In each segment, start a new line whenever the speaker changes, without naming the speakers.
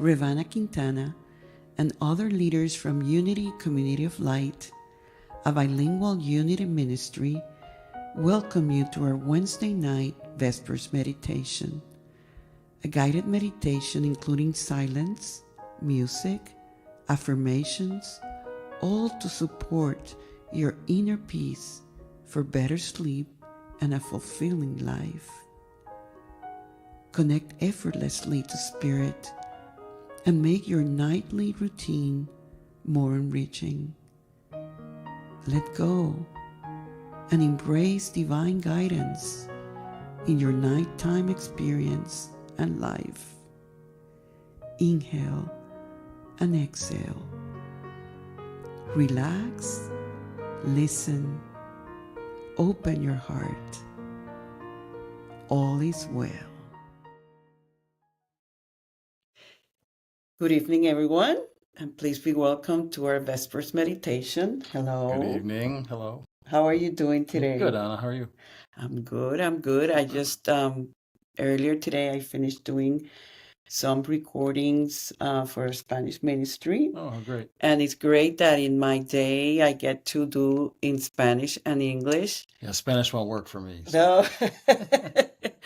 RevAna Quintana, and other leaders from Unity Community of Light, a bilingual Unity ministry, welcome you to our Wednesday night Vespers meditation, a guided meditation including silence, music, affirmations, all to support your inner peace for better sleep and a fulfilling life. Connect effortlessly to Spirit and make your nightly routine more enriching. Let go and embrace divine guidance in your nighttime experience and life. Inhale and exhale. Relax, listen, open your heart. All is well. Good evening, everyone, and please be welcome to our Vespers meditation. Hello.
Good evening. Hello.
How are you doing today?
Good, Anna. How are you?
I'm good. I just earlier today I finished doing some recordings for a Spanish ministry.
Oh, great.
And it's great that in my day I get to do in Spanish and English.
Yeah, Spanish won't work for me. So.
No.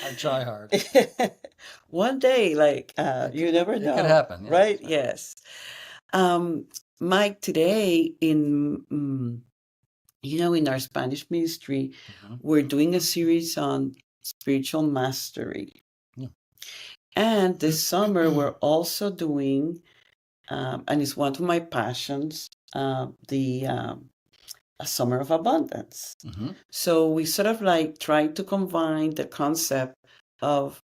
I try hard.
One day, you never know.
It could happen. Yeah.
Right? Yes. Mike, today in our Spanish ministry, we're doing a series on spiritual mastery.
Yeah.
And this summer, we're also doing, and it's one of my passions, a summer of abundance. So we sort of try to combine the concept of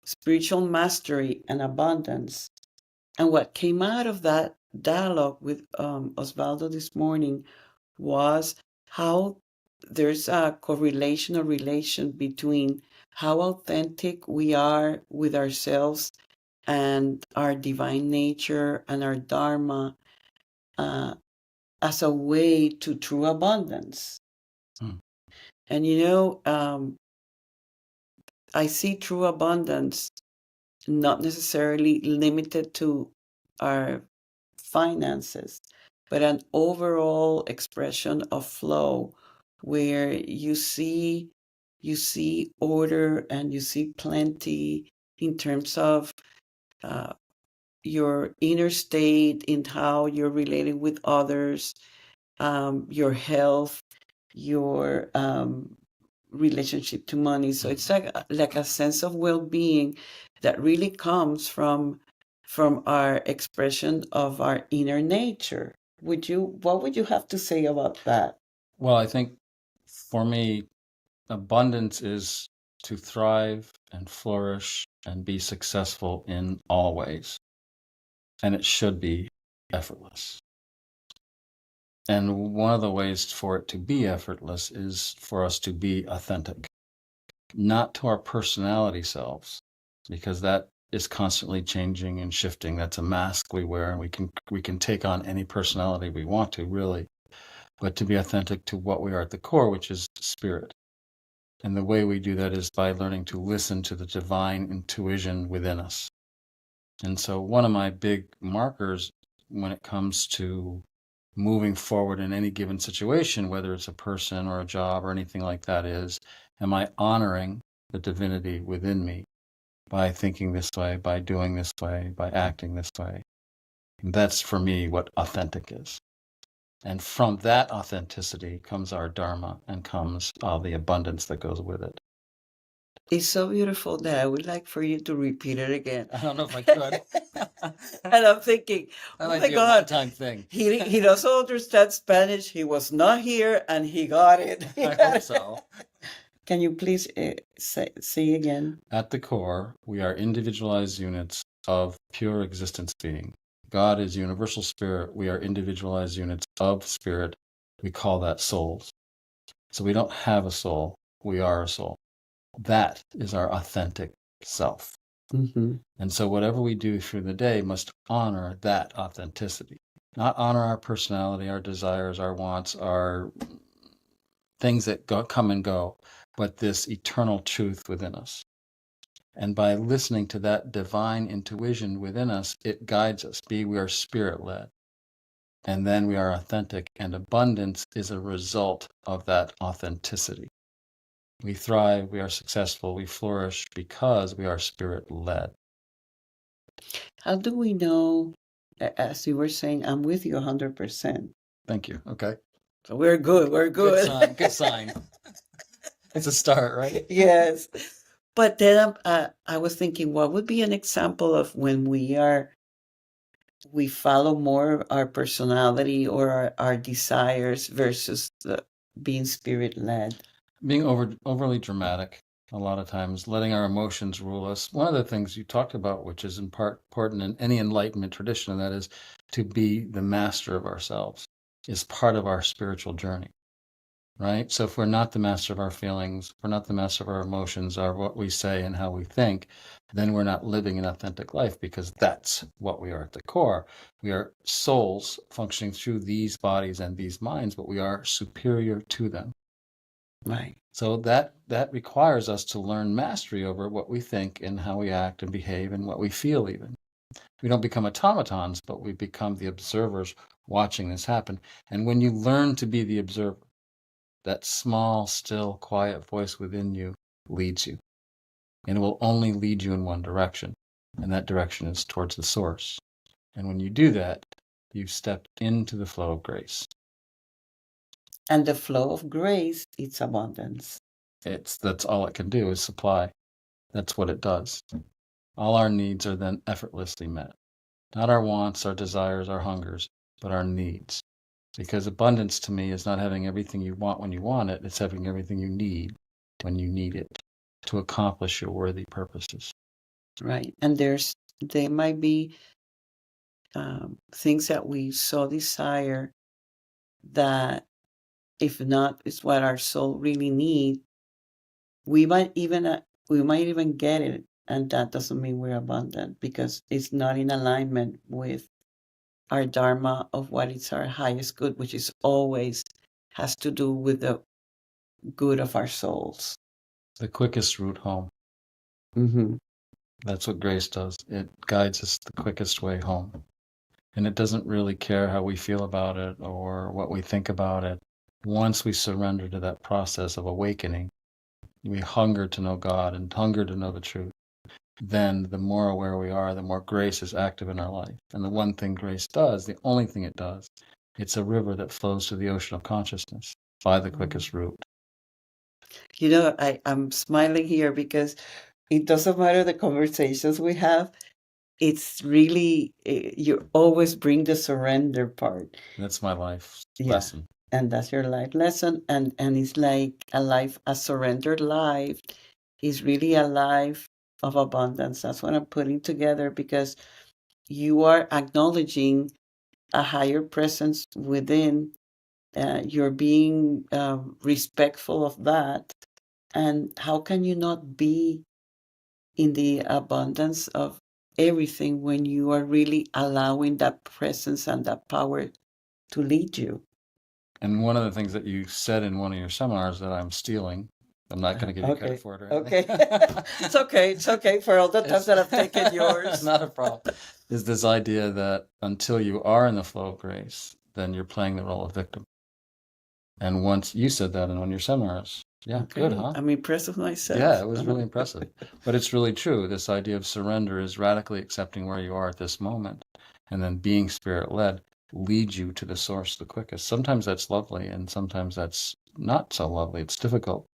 spiritual mastery and abundance. And what came out of that dialogue with Osvaldo this morning was how there's a correlation or relation between how authentic we are with ourselves and our divine nature and our dharma as a way to true abundance. And I see true abundance not necessarily limited to our finances, but an overall expression of flow where you see order and you see plenty in terms of your inner state, in how you're relating with others, your health, your relationship to money. So it's like a sense of well-being that really comes from our expression of our inner nature. What would you have to say about that?
Well, I think for me, abundance is to thrive and flourish and be successful in all ways. And it should be effortless. And one of the ways for it to be effortless is for us to be authentic, not to our personality selves, because that is constantly changing and shifting. That's a mask we wear, and we can take on any personality we want to, really, but to be authentic to what we are at the core, which is spirit. And the way we do that is by learning to listen to the divine intuition within us. And so one of my big markers when it comes to moving forward in any given situation, whether it's a person or a job or anything like that, is, am I honoring the divinity within me by thinking this way, by doing this way, by acting this way? And that's, for me, what authentic is. And from that authenticity comes our dharma and comes all the abundance that goes with it.
It's so beautiful that I would like for you to repeat it again.
I don't know if I could.
And I'm thinking,
that
oh
might
my
be
God,
a one-time thing.
He doesn't understand Spanish. He was not here, and he got it.
I hope so.
Can you please say again?
At the core, we are individualized units of pure existence being. God is universal spirit. We are individualized units of spirit. We call that souls. So we don't have a soul. We are a soul. That is our authentic self. And so whatever we do through the day must honor that authenticity, not honor our personality, our desires, our wants, our things that come and go, but this eternal truth within us. And by listening to that divine intuition within us, it guides us. We are spirit-led. And then we are authentic, and abundance is a result of that authenticity. We thrive, we are successful, we flourish because we are spirit-led.
How do we know, as you were saying, I'm with you 100%.
Thank you. Okay.
So we're good. We're good.
Good sign. It's a start, right?
Yes. But then I was thinking, what would be an example of when we follow more our personality or our desires versus being spirit-led?
Being overly dramatic a lot of times, letting our emotions rule us. One of the things you talked about, which is important in any enlightenment tradition, and that is to be the master of ourselves, is part of our spiritual journey. Right? So if we're not the master of our feelings, if we're not the master of our emotions, or what we say and how we think, then we're not living an authentic life, because that's what we are at the core. We are souls functioning through these bodies and these minds, but we are superior to them.
Right.
So that requires us to learn mastery over what we think and how we act and behave and what we feel even. We don't become automatons, but we become the observers watching this happen. And when you learn to be the observer, that small, still, quiet voice within you leads you. And it will only lead you in one direction. And that direction is towards the source. And when you do that, you've stepped into the flow of grace.
And the flow of grace, it's abundance.
That's all it can do, is supply. That's what it does. All our needs are then effortlessly met. Not our wants, our desires, our hungers, but our needs. Because abundance to me is not having everything you want when you want it, it's having everything you need when you need it to accomplish your worthy purposes.
Right. And they might be things that we so desire that if not is what our soul really needs, we might even get it, and that doesn't mean we're abundant because it's not in alignment with our dharma of what is our highest good, which is always has to do with the good of our souls.
The quickest route home.
Mm-hmm.
That's what grace does. It guides us the quickest way home. And it doesn't really care how we feel about it or what we think about it. Once we surrender to that process of awakening, we hunger to know God and hunger to know the truth. Then the more aware we are, the more grace is active in our life. And the one thing grace does, the only thing it does, it's a river that flows to the ocean of consciousness by the quickest route.
You know, I'm smiling here because it doesn't matter the conversations we have. It's really, you always bring the surrender part.
That's my life lesson.
And that's your life lesson. And it's like a surrendered life is really a life of abundance. That's what I'm putting together, because you are acknowledging a higher presence within. You're being respectful of that. And how can you not be in the abundance of everything when you are really allowing that presence and that power to lead you?
And one of the things that you said in one of your seminars that I'm stealing, I'm not going to give you credit for it or anything.
Okay. It's okay for all the times that I've taken yours.
Not a problem. Is this idea that until you are in the flow of grace, then you're playing the role of victim. And once you said that in one of your seminars, good, huh?
I'm impressed with myself.
Yeah, it was really impressive. But it's really true. This idea of surrender is radically accepting where you are at this moment, and then being spirit-led leads you to the source the quickest. Sometimes that's lovely, and sometimes that's not so lovely. It's difficult,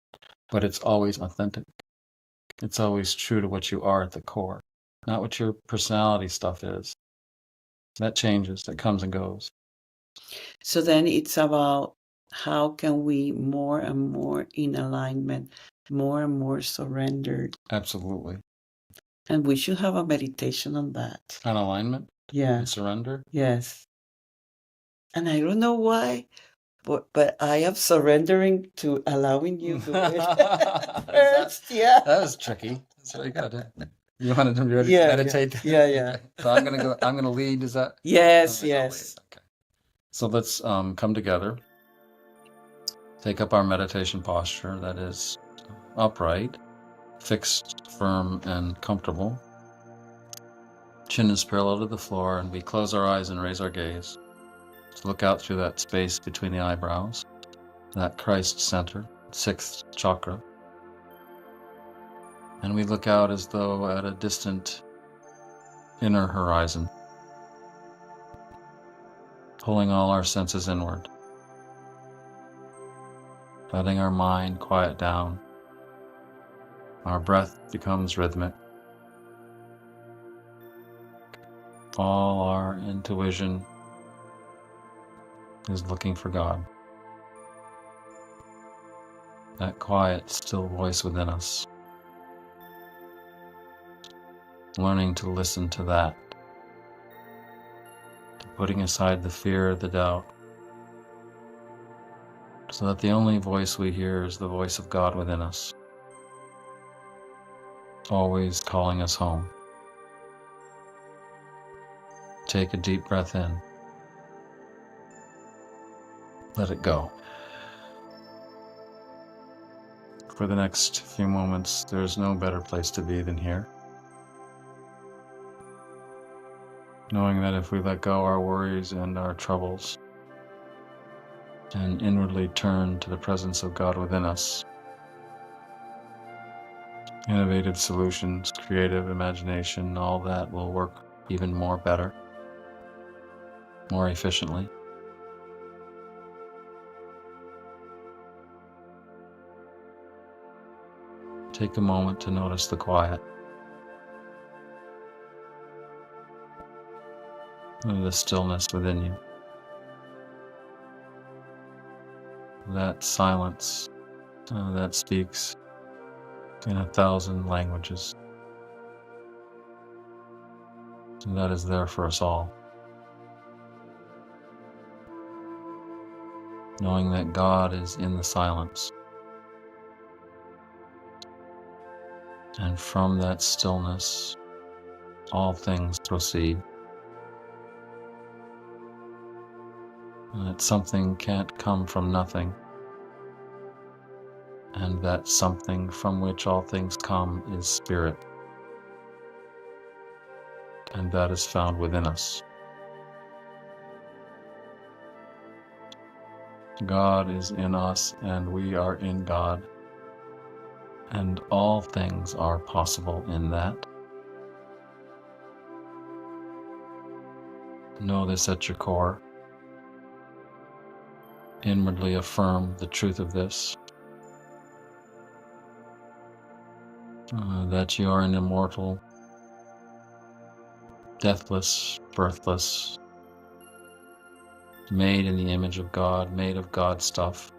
but it's always authentic. It's always true to what you are at the core, not what your personality stuff is. That changes, that comes and goes.
So then it's about how can we more and more in alignment, more and more surrendered.
Absolutely.
And we should have a meditation on that.
On alignment?
Yeah.
And surrender?
Yes. And I don't know why, but I am surrendering to allowing you to do it first.
That was tricky. That's very good. You wanted to be ready to meditate?
Yeah.
Okay. So I'm gonna lead, is that?
Yes.
Okay. So let's come together. Take up our meditation posture that is upright. fixed, firm, and comfortable. Chin is parallel to the floor, and we close our eyes and raise our gaze to look out through that space between the eyebrows, that Christ center, 6th chakra. And we look out as though at a distant inner horizon, pulling all our senses inward, letting our mind quiet down. Our breath becomes rhythmic. All our intuition is looking for God. That quiet, still voice within us. Learning to listen to that. To putting aside the fear, the doubt. So that the only voice we hear is the voice of God within us. Always calling us home. Take a deep breath in. Let it go. For the next few moments, there's no better place to be than here. Knowing that if we let go our worries and our troubles and inwardly turn to the presence of God within us, innovative solutions, creative imagination, all that will work even more better, more efficiently. Take a moment to notice the quiet, and the stillness within you. That silence that speaks in 1,000 languages. And that is there for us all. Knowing that God is in the silence. And from that stillness, all things proceed. And that something can't come from nothing. And that something from which all things come is spirit. And that is found within us. God is in us and we are in God. And all things are possible in that. Know this at your core. Inwardly affirm the truth of this. That you are an immortal, deathless, birthless, made in the image of God, made of God stuff.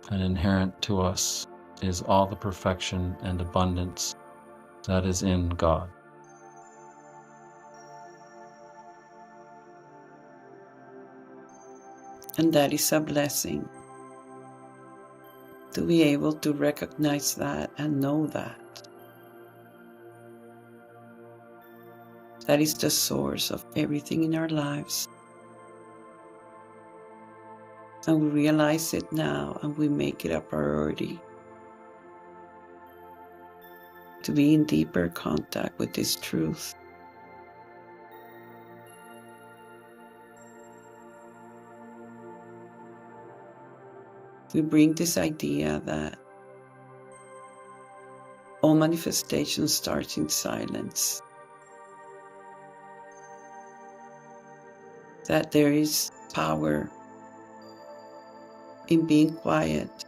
And inherent to us is all the perfection and abundance that is in God.
And that is a blessing to be able to recognize that and know that. That is the source of everything in our lives. And we realize it now and we make it a priority to be in deeper contact with this truth. We bring this idea that all manifestation starts in silence. That there is power in being quiet,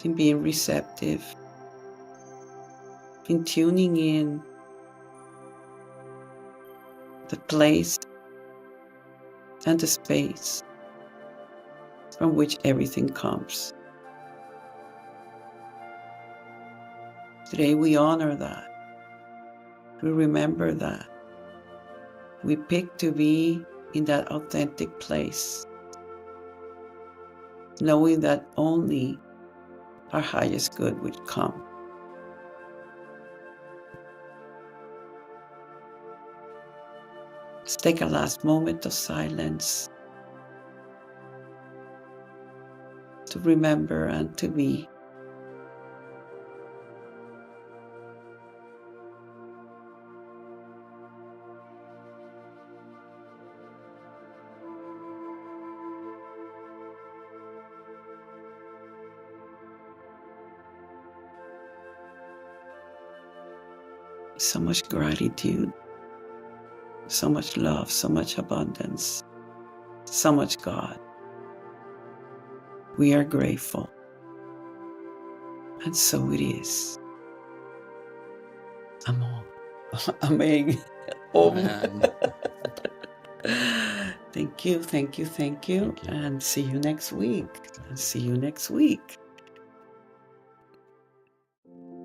in being receptive, in tuning in the place and the space from which everything comes. Today we honor that. We remember that. We pick to be in that authentic place, knowing that only our highest good would come. Let's take a last moment of silence to remember and to be so much gratitude, so much love, so much abundance, so much God. We are grateful. And so it is. Amen. Amen.
Amen.
Thank you, thank you, thank you.
Thank you.
And see you next week.